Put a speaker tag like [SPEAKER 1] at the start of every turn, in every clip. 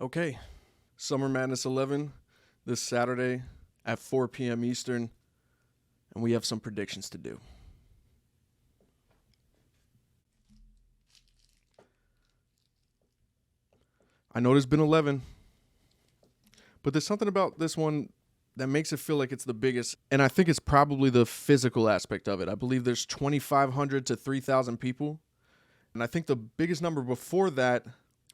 [SPEAKER 1] Okay, Summer Madness 11 this Saturday at 4 p.m. Eastern, and we have some predictions to do. I know there's been 11, but there's something about this one that makes it feel like it's the biggest, and I think it's probably the physical aspect of it. I believe there's 2,500 to 3,000 people, and I think the biggest number before that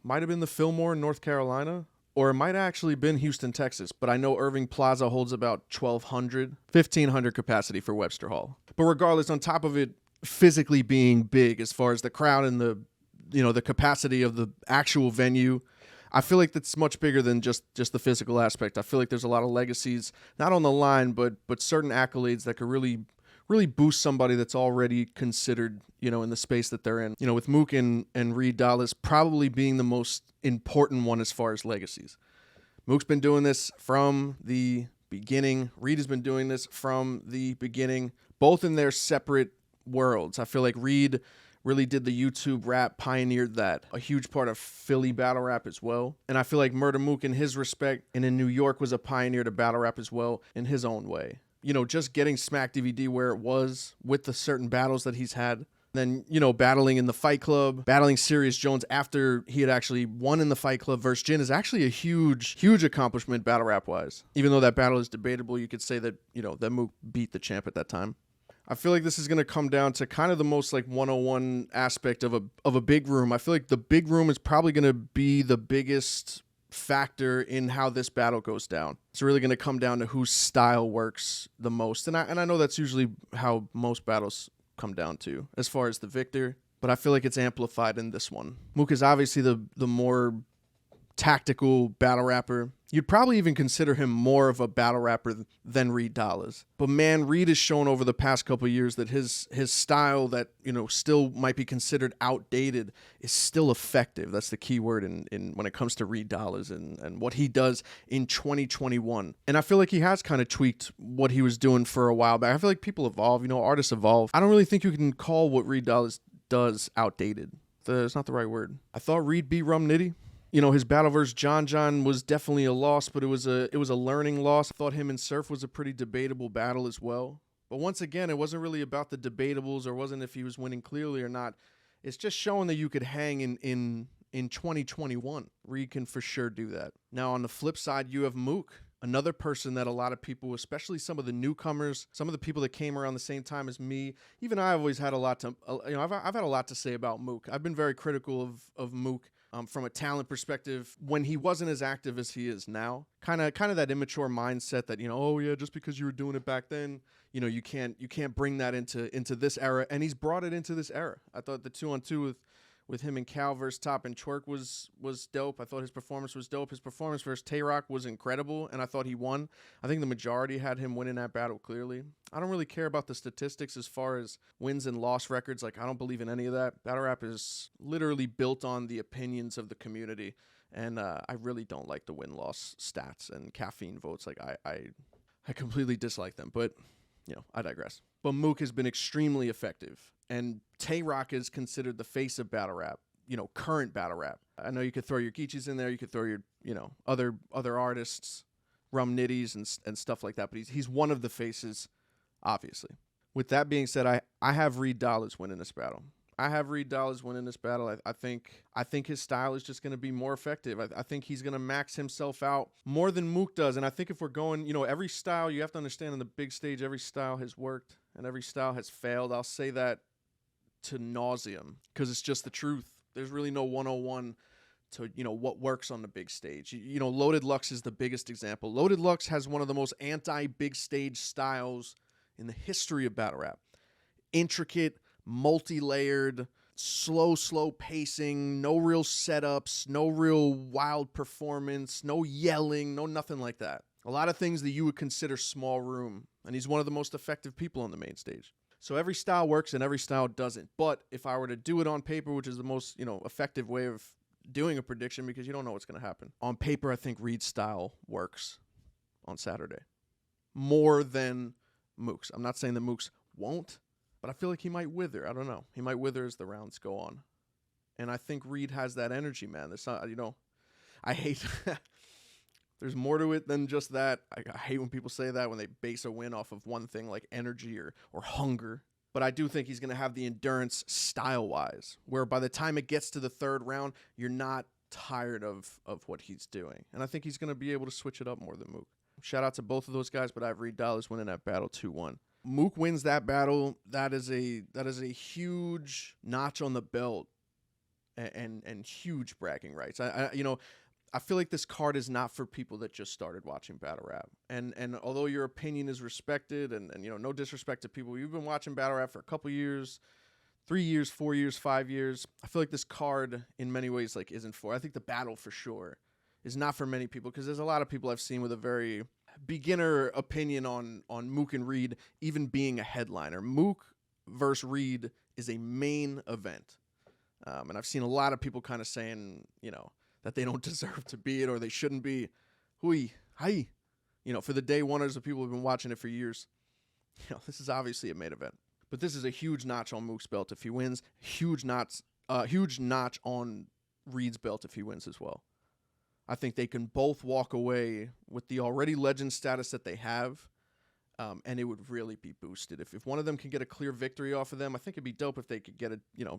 [SPEAKER 1] might have been the Fillmore in North Carolina, or it might have actually been Houston, Texas, but I know Irving Plaza holds about 1,200, 1,500 capacity for Webster Hall. But regardless, on top of it physically being big as far as the crowd and the capacity of the actual venue, I feel like that's much bigger than just the physical aspect. I feel like there's a lot of legacies, not on the line, but certain accolades that could really boost somebody that's already considered, in the space that they're in. With Mook and Reed Dollaz probably being the most important one as far as legacies. Mook's been doing this from the beginning. Reed has been doing this from the beginning, both in their separate worlds. I feel like Reed really did the YouTube rap, pioneered that. A huge part of Philly battle rap as well. And I feel like Murda Mook, in his respect, and in New York, was a pioneer to battle rap as well in his own way. Just getting Smack DVD where it was with the certain battles that he's had. Then, battling in the Fight Club, battling Serious Jones after he had actually won in the Fight Club versus Jin is actually a huge, huge accomplishment battle rap wise. Even though that battle is debatable, you could say that, that Mook beat the champ at that time. I feel like this is going to come down to kind of the most like 101 aspect of a big room. I feel like the big room is probably going to be the biggest factor in how this battle goes down. It's really going to come down to whose style works the most. And I know that's usually how most battles come down to as far as the victor, but I feel like it's amplified in this one. Mook is obviously the more tactical battle rapper. You'd probably even consider him more of a battle rapper than Reed Dollaz. But man, Reed has shown over the past couple of years that his style that, still might be considered outdated is still effective. That's the key word in when it comes to Reed Dollaz and what he does in 2021. And I feel like he has kind of tweaked what he was doing for a while back. I feel like people evolve, artists evolve. I don't really think you can call what Reed Dollaz does outdated. It's not the right word. I thought Reed beat Rum Nitty. His battle versus John was definitely a loss, but it was a learning loss. I thought him and Surf was a pretty debatable battle as well. But once again, it wasn't really about the debatables, or wasn't if he was winning clearly or not. It's just showing that you could hang in 2021. Reed can for sure do that. Now, on the flip side, you have Mook, another person that a lot of people, especially some of the newcomers, some of the people that came around the same time as me, even I always had a lot to, I've had a lot to say about Mook. I've been very critical of Mook. From a talent perspective, when he wasn't as active as he is now, kind of that immature mindset that oh yeah, just because you were doing it back then, you can't bring that into this era, and he's brought it into this era. I thought the 2-on-2 with him and Cal versus Top and Twerk was dope. I thought his performance was dope. His performance versus Tay-Rock was incredible, and I thought he won. I think the majority had him winning that battle clearly. I don't really care about the statistics as far as wins and loss records. Like, I don't believe in any of that. Battle rap is literally built on the opinions of the community, and I really don't like the win-loss stats and caffeine votes. Like, I completely dislike them, but I digress. But Mook has been extremely effective, and Tay-Rock is considered the face of battle rap, current battle rap. I know you could throw your Geechis in there, you could throw your, other artists, Rum Nitties and stuff like that, but he's one of the faces, obviously. With that being said, I have Reed Dollaz winning this battle. I think his style is just going to be more effective. I think he's going to max himself out more than Mook does. And I think if we're going, every style, you have to understand on the big stage, every style has worked and every style has failed. I'll say that to nauseum because it's just the truth. There's really no 101 to, what works on the big stage. Loaded Lux is the biggest example. Loaded Lux has one of the most anti-big stage styles in the history of battle rap. Intricate, multi-layered, slow pacing, no real setups, no real wild performance, no yelling, no nothing like that. A lot of things that you would consider small room, and he's one of the most effective people on the main stage. So every style works and every style doesn't. But if I were to do it on paper, which is the most, effective way of doing a prediction because you don't know what's going to happen. On paper, I think Reed's style works on Saturday more than Mook's. I'm not saying that Mook's won't, but I feel like he might wither. I don't know. He might wither as the rounds go on. And I think Reed has that energy, man. There's not, I hate there's more to it than just that. I hate when people say that, when they base a win off of one thing like energy or hunger. But I do think he's going to have the endurance style-wise, where by the time it gets to the third round, you're not tired of what he's doing. And I think he's going to be able to switch it up more than Mook. Shout out to both of those guys, but I have Reed Dollaz winning that battle 2-1. Mook wins that battle. That is a huge notch on the belt and huge bragging rights. I feel like this card is not for people that just started watching battle rap. And although your opinion is respected, and no disrespect to people, you've been watching battle rap for a couple years, 3 years, 4 years, 5 years. I feel like this card in many ways like isn't for. I think the battle for sure is not for many people, because there's a lot of people I've seen with a very beginner opinion on Mook and Reed even being a headliner. Mook versus Reed is a main event. And I've seen a lot of people kind of saying, that they don't deserve to be it or they shouldn't be. Hui, hi. For the day oneers of people who've been watching it for years, this is obviously a main event. But this is a huge notch on Mook's belt if he wins. Huge notch on Reed's belt if he wins as well. I think they can both walk away with the already legend status that they have, and it would really be boosted. If one of them can get a clear victory off of them, I think it'd be dope if they could get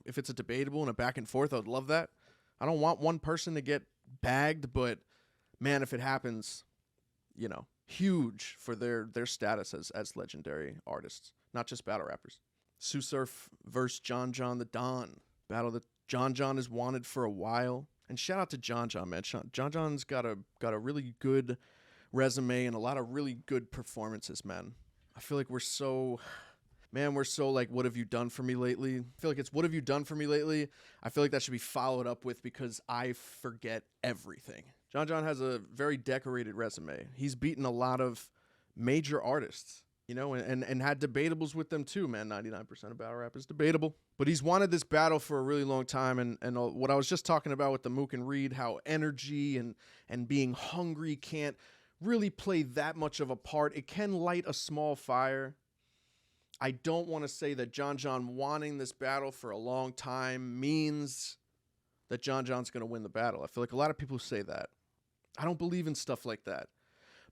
[SPEAKER 1] if it's a debatable and a back and forth, I would love that. I don't want one person to get bagged, but man, if it happens, huge for their status as legendary artists, not just battle rappers. Sue Surf versus John the Don. Battle that John has wanted for a while. And shout out to John, man. John's got a really good resume and a lot of really good performances, man. I feel like we're so like, what have you done for me lately? I feel like it's what have you done for me lately? I feel like that should be followed up with because I forget everything. John has a very decorated resume. He's beaten a lot of major artists, and had debatables with them too, man. 99% of battle rap is debatable. But he's wanted this battle for a really long time, and what I was just talking about with the Mook and Reed, how energy and being hungry can't really play that much of a part. It can light a small fire. I don't want to say that John wanting this battle for a long time means that John's going to win the battle. I feel like a lot of people say that. I don't believe in stuff like that.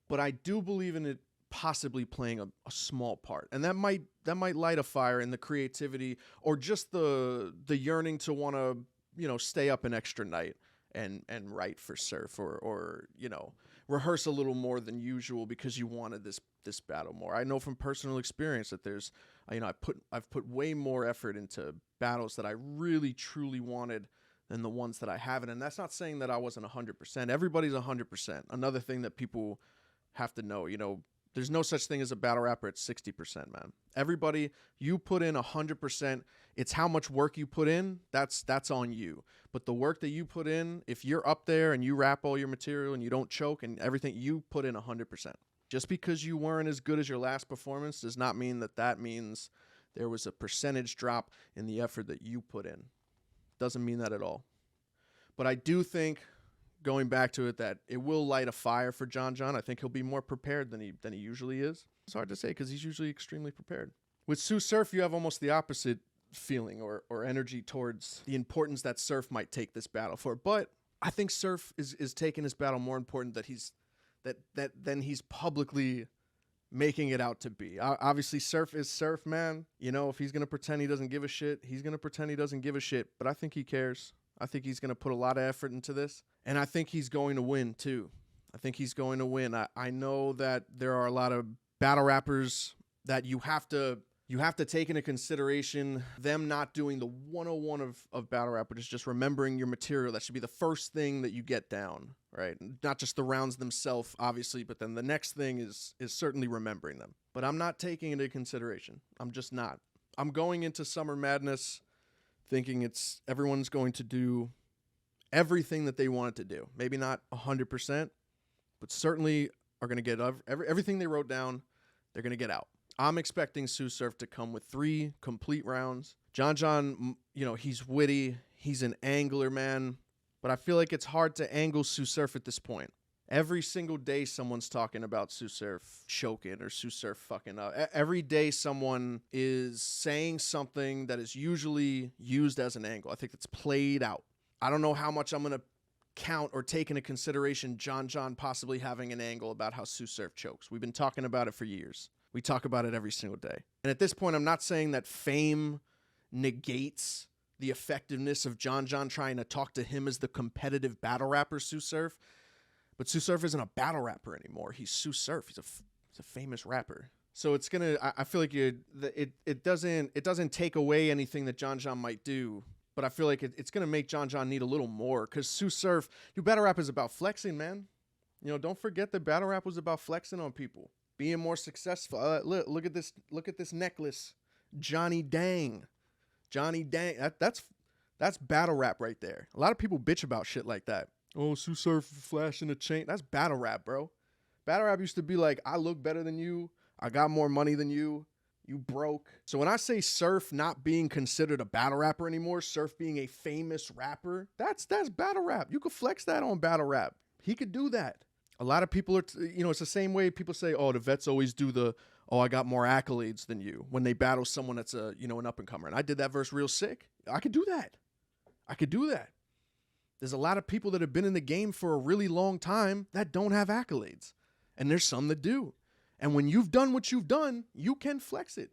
[SPEAKER 1] But I do believe in it possibly playing a small part. And that might light a fire in the creativity or just the yearning to want to, stay up an extra night and write for Surf or rehearse a little more than usual because you wanted this battle more. I know from personal experience that there's I've put way more effort into battles that I really truly wanted than the ones that I haven't. And that's not saying that I wasn't 100%. Everybody's 100%. Another thing that people have to know, there's no such thing as a battle rapper at 60%, man. Everybody, you put in 100%. It's how much work you put in. That's on you. But the work that you put in, if you're up there and you rap all your material and you don't choke and everything, you put in 100%. Just because you weren't as good as your last performance does not mean that means there was a percentage drop in the effort that you put in. Doesn't mean that at all. But I do think, going back to it, that it will light a fire for John. I think he'll be more prepared than he usually is. It's hard to say because he's usually extremely prepared. With Sue Surf, you have almost the opposite feeling or energy towards the importance that Surf might take this battle for. But I think Surf is taking this battle more important than he's publicly making it out to be. Obviously, Surf is Surf, man. If he's going to pretend he doesn't give a shit, he's going to pretend he doesn't give a shit. But I think he cares. I think he's going to put a lot of effort into this. And I think he's going to win, too. I think he's going to win. I know that there are a lot of battle rappers that you have to take into consideration them not doing the 101 of battle rap, but it's just remembering your material. That should be the first thing that you get down, right? Not just the rounds themselves, obviously, but then the next thing is certainly remembering them. But I'm not taking it into consideration. I'm just not. I'm going into Summer Madness thinking everyone's going to do everything that they want it to do. Maybe not 100%, but certainly are going to get everything they wrote down, they're going to get out. I'm expecting Sue Surf to come with 3 complete rounds. John, he's witty. He's an angler, man. But I feel like it's hard to angle Sue Surf at this point. Every single day someone's talking about Sue Surf choking or Sue Surf fucking up. Every day someone is saying something that is usually used as an angle. I think it's played out. I don't know how much I'm going to count or take into consideration John possibly having an angle about how Sue Surf chokes. We've been talking about it for years. We talk about it every single day. And at this point, I'm not saying that fame negates the effectiveness of John trying to talk to him as the competitive battle rapper Sue Surf. But Sue Surf isn't a battle rapper anymore. He's Sue Surf. He's a famous rapper. So it's gonna. I feel like it doesn't take away anything that John might do. But I feel like it's gonna make John need a little more, because Sue Surf, your battle rap is about flexing, man. You know, don't forget that battle rap was about flexing on people, being more successful. Look at this necklace, Johnny Dang. That's battle rap right there. A lot of people bitch about shit like that. Oh, Sue Surf flashing a chain. That's battle rap, bro. Battle rap used to be like, I look better than you. I got more money than you. You broke. So when I say Surf not being considered a battle rapper anymore, Surf being a famous rapper, that's battle rap. You could flex that on battle rap. He could do that. A lot of people are, it's the same way people say, oh, the vets always do I got more accolades than you when they battle someone that's an up and comer. And I did that verse real sick. I could do that. There's a lot of people that have been in the game for a really long time that don't have accolades. And there's some that do. And when you've done what you've done, you can flex it.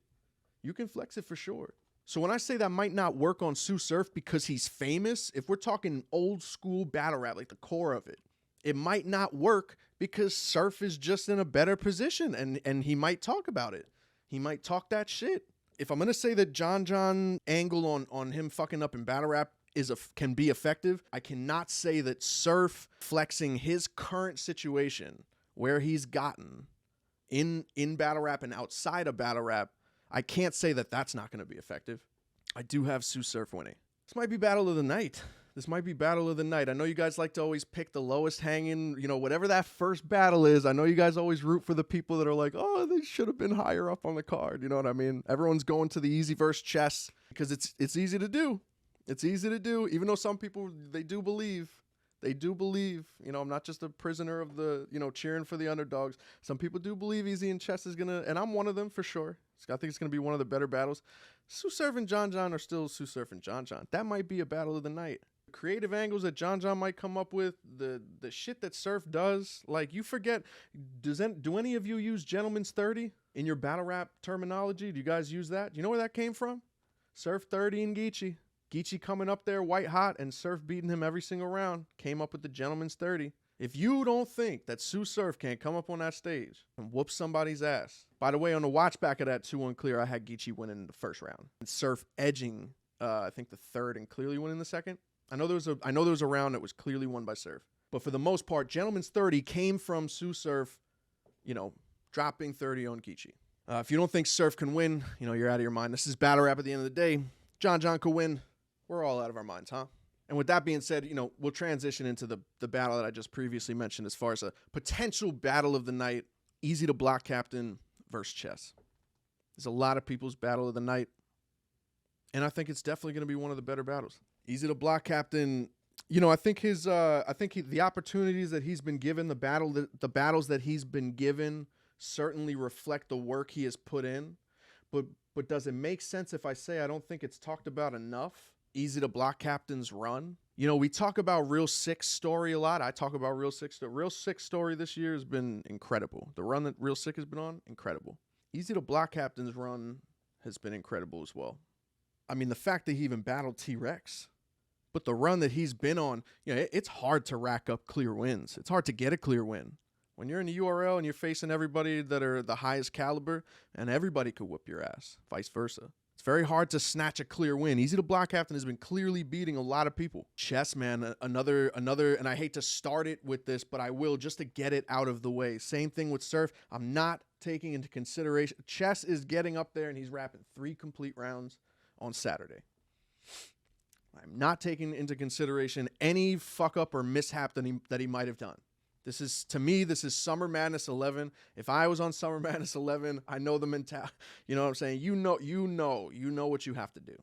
[SPEAKER 1] You can flex it for sure. So when I say that might not work on Sue Surf because he's famous, if we're talking old school battle rap, like the core of it, it might not work because Surf is just in a better position, and he might talk about it. He might talk that shit. If I'm going to say that John angle on him fucking up in battle rap can be effective, I cannot say that Surf flexing his current situation where he's gotten in battle rap and outside of battle rap, I can't say that that's not going to be effective. I do have Sue Surf winning. This might be battle of the night. I know you guys like to always pick the lowest hanging, whatever that first battle is. I know you guys always root for the people that are like, oh, they should have been higher up on the card. You know what I mean? Everyone's going to the easy verse chess because it's easy to do. It's easy to do, even though some people, they do believe. I'm not just a prisoner of the, cheering for the underdogs. Some people do believe easy and chess is going to, and I'm one of them for sure. I think it's going to be one of the better battles. Sue Surf and John are still Sue Surf and John. That might be a battle of the night. Creative angles that John might come up with, the shit that Surf does, like you forget, do any of you use Gentleman's 30 in your battle rap terminology? Do you guys use that? Do you know where that came from? Surf 30 and Geechi. Geechi coming up there white hot and Surf beating him every single round. Came up with the Gentleman's 30. If you don't think that Sue Surf can't come up on that stage and whoop somebody's ass. By the way, on the watch back of that 2-1 clear, I had Geechi winning the first round. And Surf edging, I think the third and clearly winning the second. I know there was a round that was clearly won by Surf. But for the most part, Gentleman's 30 came from Sue Surf, dropping 30 on Geechi. If you don't think Surf can win, you're out of your mind. This is battle rap at the end of the day. John could win. We're all out of our minds, huh? And with that being said, we'll transition into the battle that I just previously mentioned as far as a potential battle of the night, easy to block captain versus chess. There's a lot of people's battle of the night, and I think it's definitely going to be one of the better battles. Easy to block captain, I think the opportunities that he's been given, the battles that he's been given certainly reflect the work he has put in. But does it make sense if I say I don't think it's talked about enough? Easy to block captain's run. We talk about Real Sick's story a lot. I talk about Real Sick's story. Real Sick's story this year has been incredible. The run that Real Sick has been on, incredible. Easy to block captain's run has been incredible as well. I mean, the fact that he even battled T-Rex. But the run that he's been on, it's hard to rack up clear wins. It's hard to get a clear win. When you're in the URL and you're facing everybody that are the highest caliber, and everybody could whoop your ass, vice versa. It's very hard to snatch a clear win. Easy to block captain has been clearly beating a lot of people. Chess, man, another, and I hate to start it with this, but I will just to get it out of the way. Same thing with Surf. I'm not taking into consideration. Chess is getting up there and he's rapping 3 complete rounds on Saturday. I'm not taking into consideration any fuck up or mishap that he might have done. This is, to me, this is Summer Madness 11. If I was on Summer Madness 11, I know the mentality. You know what I'm saying? You know what you have to do.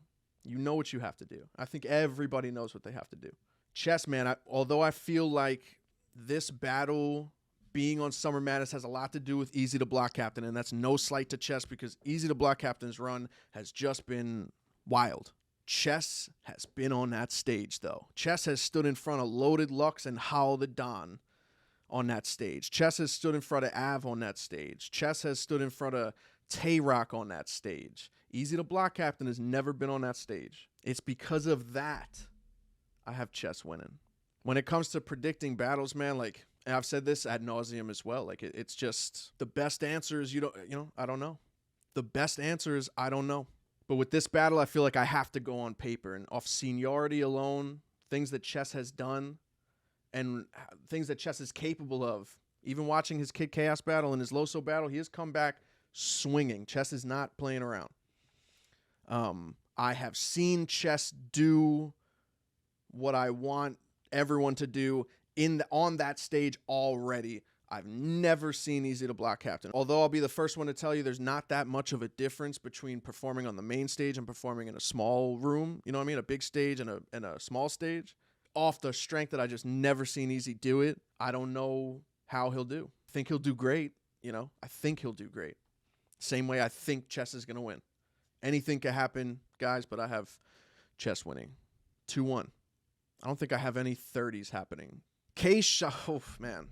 [SPEAKER 1] You know what you have to do. I think everybody knows what they have to do. Chess, man, although I feel like this battle being on Summer Madness has a lot to do with Easy to Block Captain, and that's no slight to Chess because Easy to Block Captain's run has just been wild. Chess has been on that stage, though. Chess has stood in front of Loaded Lux and Howl the Don on that stage. Chess has stood in front of Av on that stage. Chess has stood in front of Tay-Rock on that stage. Easy to Block Captain has never been on that stage. It's because of that I have Chess winning. When it comes to predicting battles, man, like, and I've said this ad nauseum as well, like, it's just the best answer is I don't know. The best answer is I don't know. But with this battle, I feel like I have to go on paper. And off seniority alone, things that Chess has done, and things that Chess is capable of. Even watching his Kid Chaos battle and his Loso battle, he has come back swinging. Chess is not playing around. I have seen Chess do what I want everyone to do on that stage already. I've never seen Easy to Block Captain. Although I'll be the first one to tell you there's not that much of a difference between performing on the main stage and performing in a small room. You know what I mean? A big stage and a small stage. Off the strength that I just never seen Easy do it, I don't know how he'll do. I think he'll do great. I think he'll do great. Same way I think Chess is going to win. Anything can happen, guys, but I have Chess winning. 2-1. I don't think I have any 30s happening. Oh, man.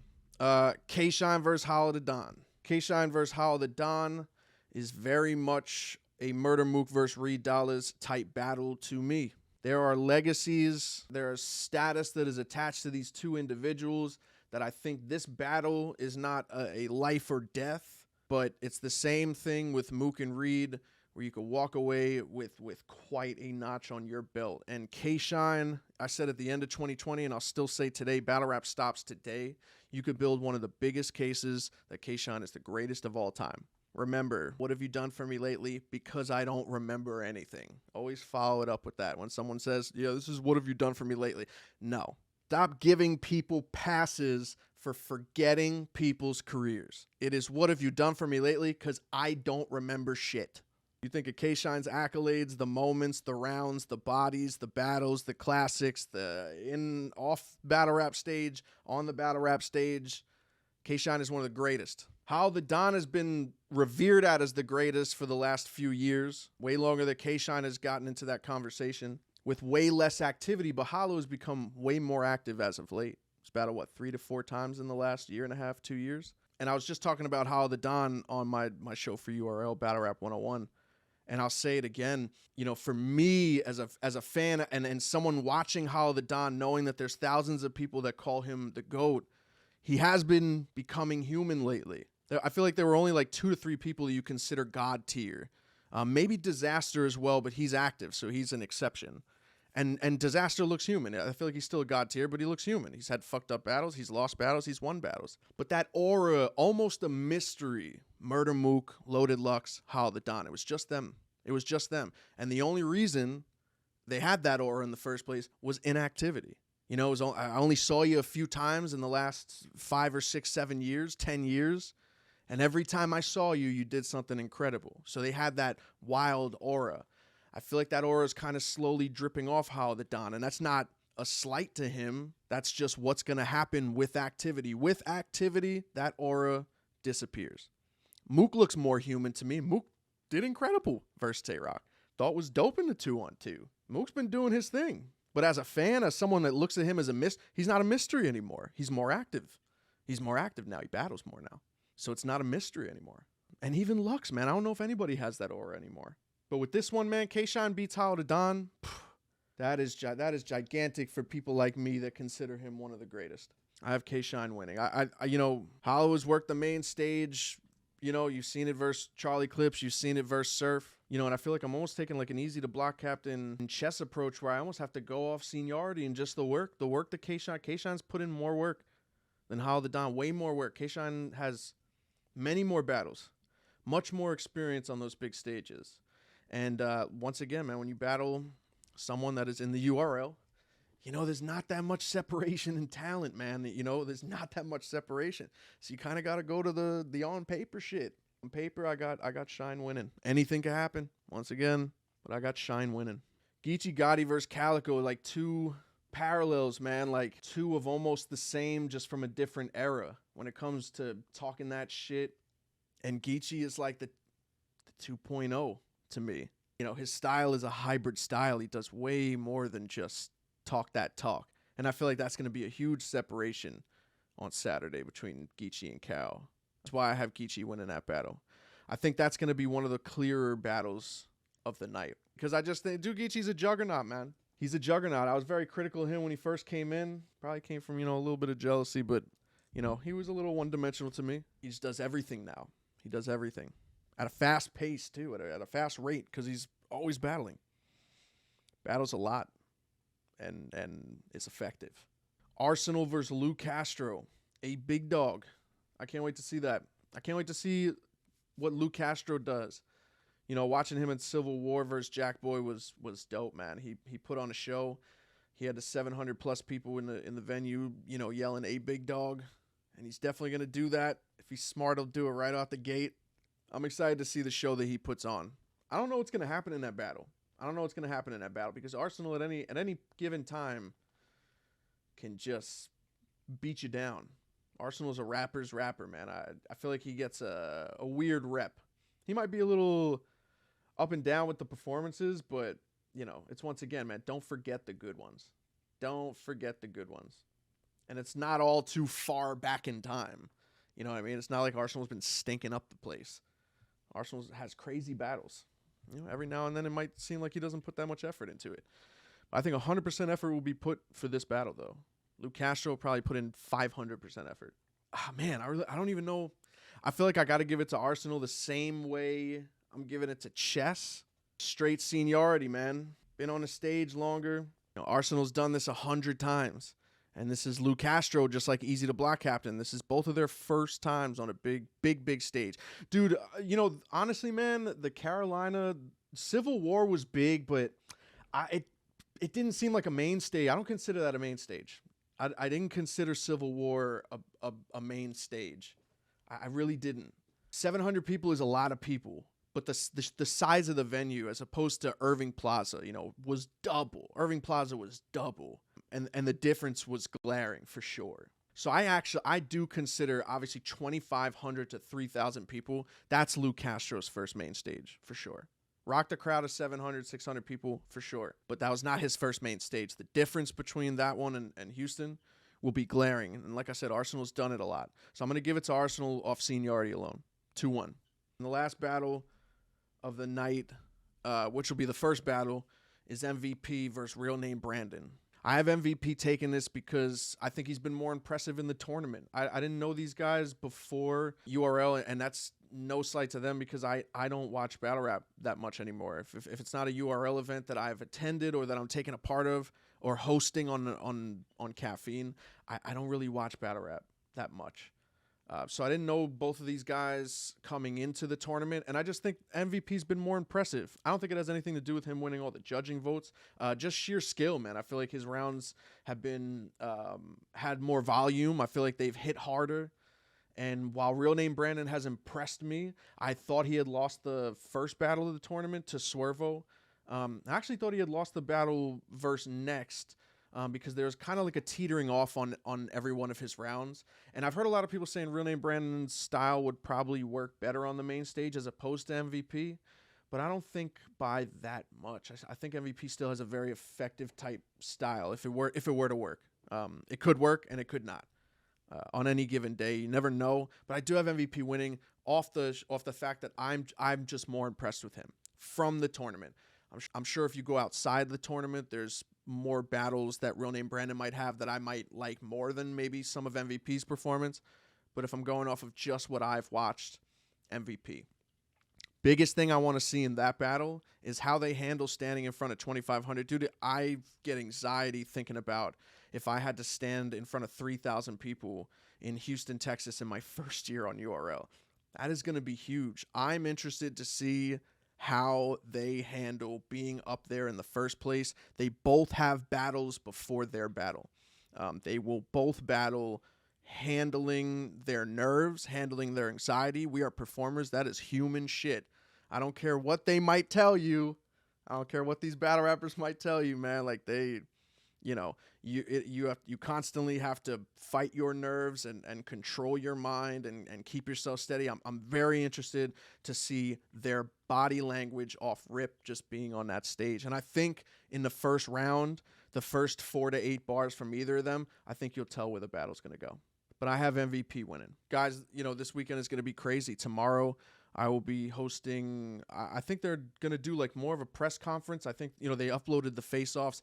[SPEAKER 1] K-Shine versus Howl the Don. K-Shine versus Howl the Don is very much a Murda Mook versus Reed Dollaz type battle to me. There are legacies, there is status that is attached to these two individuals that I think this battle is not a life or death, but it's the same thing with Mook and Reed, where you could walk away with quite a notch on your belt. And K-Shine, I said at the end of 2020, and I'll still say today, Battle Rap stops today. You could build one of the biggest cases that K-Shine is the greatest of all time. Remember, what have you done for me lately? Because I don't remember anything. Always follow it up with that. When someone says, yeah, this is what have you done for me lately? No. Stop giving people passes for forgetting people's careers. It is what have you done for me lately? Because I don't remember shit. You think of K-Shine's accolades, the moments, the rounds, the bodies, the battles, the classics, the off battle rap stage, on the battle rap stage. K-Shine is one of the greatest. How the Don has been revered at as the greatest for the last few years. Way longer than K-Shine has gotten into that conversation. With way less activity, but Hollow has become way more active as of late. It's battled, 3 to 4 times in the last year and a half, 2 years? And I was just talking about How the Don on my show for URL, Battle Rap 101. And I'll say it again, for me as a fan and someone watching How the Don, knowing that there's thousands of people that call him the GOAT, he has been becoming human lately. I feel like there were only 2 to 3 people that you consider God tier. Maybe Disaster as well, but he's active, so he's an exception. And Disaster looks human. I feel like he's still a God tier, but he looks human. He's had fucked up battles. He's lost battles. He's won battles. But that aura, almost a mystery. Murda Mook, Loaded Lux, Howl the Don. It was just them. It was just them. And the only reason they had that aura in the first place was inactivity. I only saw you a few times in the last 5 or 6, 7 years, 10 years. And every time I saw you, you did something incredible. So they had that wild aura. I feel like that aura is kind of slowly dripping off Howl the Don. And that's not a slight to him. That's just what's going to happen with activity. With activity, that aura disappears. Mook looks more human to me. Mook did incredible versus Tay-Rock. Thought was dope in the 2-on-2. Mook's been doing his thing. But as a fan, as someone that looks at him as he's not a mystery anymore. He's more active. He's more active now. He battles more now. So it's not a mystery anymore. And even Lux, man, I don't know if anybody has that aura anymore. But with this one, man, K-Shine beats Howl the Don. That is gigantic for people like me that consider him one of the greatest. I have K-Shine winning. Hollow has worked the main stage. You've seen it versus Charlie Clips. You've seen it versus Surf. And I feel like I'm almost taking an Easy to Block Captain chess approach where I almost have to go off seniority and just the work that K-Shine's put in more work than Howl the Don. Way more work. K-Shine has many more battles, much more experience on those big stages. And once again, man, when you battle someone that is in the URL, there's not that much separation in talent, man. There's not that much separation. So you kind of got to go to the on paper shit. On paper, I got Shine winning. Anything can happen, once again, but I got Shine winning. Geechi Gotti versus Calicoe, 2 parallels, man. 2 of almost the same, just from a different era when it comes to talking that shit. And Geechi is the 2.0 to me. His style is a hybrid style. He does way more than just talk that talk. And I feel like that's going to be a huge separation on Saturday between Geechi and Cal. That's why I have Geechi winning that battle. I think that's going to be one of the clearer battles of the night. Because I just think, dude, Geechi's a juggernaut, man. He's a juggernaut. I was very critical of him when he first came in. Probably came from, a little bit of jealousy, but, he was a little one-dimensional to me. He just does everything now. He does everything. At a fast pace, too, at a fast rate, because he's always battling. Battles a lot, and it's effective. Arsonal versus Lu Castro, a big dog. I can't wait to see that. I can't wait to see what Lu Castro does. Watching him in Civil War versus Jack Boy was dope, man. He put on a show. He had the 700 plus people in the venue, yelling "a big dog," and he's definitely gonna do that. If he's smart, he'll do it right out the gate. I'm excited to see the show that he puts on. I don't know what's gonna happen in that battle. Because Arsonal at any given time can just beat you down. Arsenal's a rapper's rapper, man. I feel like he gets a weird rep. He might be a little up and down with the performances, but, it's once again, man, don't forget the good ones. Don't forget the good ones. And it's not all too far back in time. You know what I mean? It's not like Arsenal's been stinking up the place. Arsenal has crazy battles. Every now and then it might seem like he doesn't put that much effort into it. But I think 100% effort will be put for this battle, though. Lu Castro will probably put in 500% effort. Man, I don't even know. I feel like I got to give it to Arsonal the same way I'm giving it to Chess. Straight seniority, man. Been on the stage longer. Arsenal's done this 100 times. And this is Lu Castro, just like Easy to Block Captain. This is both of their first times on a big stage. Dude, honestly, man, the Carolina Civil War was big, but it didn't seem like a main stage. I don't consider that a main stage. I didn't consider Civil War a main stage. I really didn't. 700 people is a lot of people. But the size of the venue, as opposed to Irving Plaza, was double. Irving Plaza was double. And the difference was glaring for sure. So I do consider, obviously, 2,500 to 3,000 people. That's Lu Castro's first main stage, for sure. Rocked a crowd of 700, 600 people, for sure. But that was not his first main stage. The difference between that one and Houston will be glaring. And like I said, Arsenal's done it a lot. So I'm going to give it to Arsonal off seniority alone. 2-1. In the last battle of the night, which will be the first battle, is MVP versus Real Name Brandon. I have MVP taking this because I think he's been more impressive in the tournament. I didn't know these guys before URL, and that's no slight to them because I don't watch battle rap that much anymore. If it's not a URL event that I've attended or that I'm taking a part of or hosting on Caffeine, I don't really watch battle rap that much. So I didn't know both of these guys coming into the tournament, and I just think MVP's been more impressive. I don't think it has anything to do with him winning all the judging votes. Just sheer skill, man. I feel like his rounds have been had more volume. I feel like they've hit harder. And while Real Name Brandon has impressed me, I thought he had lost the first battle of the tournament to Swervo. I actually thought he had lost the battle versus Next. Because there was kind of like a teetering off on every one of his rounds. And I've heard a lot of people saying Real Name Brandon's style would probably work better on the main stage as opposed to MVP. But I don't think by that much. I think MVP still has a very effective type style if it were to work. It could work and it could not. On any given day, you never know. But I do have MVP winning off the fact that I'm just more impressed with him from the tournament. I'm sure if you go outside the tournament, there's more battles that Real Name Brandon might have that I might like more than maybe some of MVP's performance. But if I'm going off of just what I've watched, MVP. Biggest thing I want to see in that battle is how they handle standing in front of 2,500. Dude, I get anxiety thinking about if I had to stand in front of 3,000 people in Houston, Texas in my first year on URL. That is going to be huge. I'm interested to see how they handle being up there in the first place. They both have battles before their battle. They will both battle handling their nerves, handling their anxiety. We are performers. That is human shit. I don't care what they might tell you. I don't care what these battle rappers might tell you, man. Like You know, you constantly have to fight your nerves and control your mind and keep yourself steady. I'm very interested to see their body language off rip just being on that stage. And I think in the first round, the first 4 to 8 bars from either of them, I think you'll tell where the battle's going to go. But I have MVP winning. Guys, you know, this weekend is going to be crazy. Tomorrow I will be hosting, I think they're going to do like more of a press conference. I think, you know, they uploaded the face-offs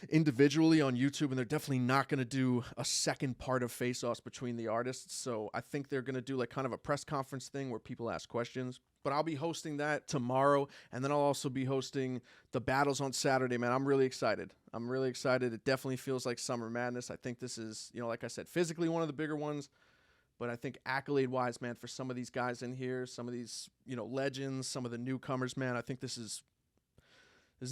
[SPEAKER 1] individually on YouTube, and they're definitely not going to do a second part of face-offs between the artists. So I think they're going to do like kind of a press conference thing where people ask questions. But I'll be hosting that tomorrow, and then I'll also be hosting the battles on Saturday, man. I'm really excited. It definitely feels like Summer Madness. I think this is, you know, like I said, physically one of the bigger ones. But I think accolade-wise, man, for some of these guys in here, some of these, you know, legends, some of the newcomers, man, I think there's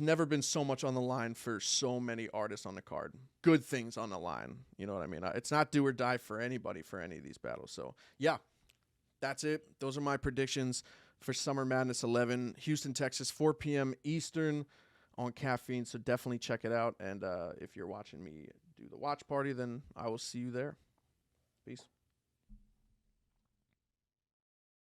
[SPEAKER 1] never been so much on the line for so many artists on the card. Good things on the line. You know what I mean? It's not do or die for anybody for any of these battles. So, yeah, that's it. Those are my predictions for Summer Madness 11, Houston, Texas, 4 p.m. Eastern on Caffeine. So definitely check it out. And if you're watching me do the watch party, then I will see you there. Peace.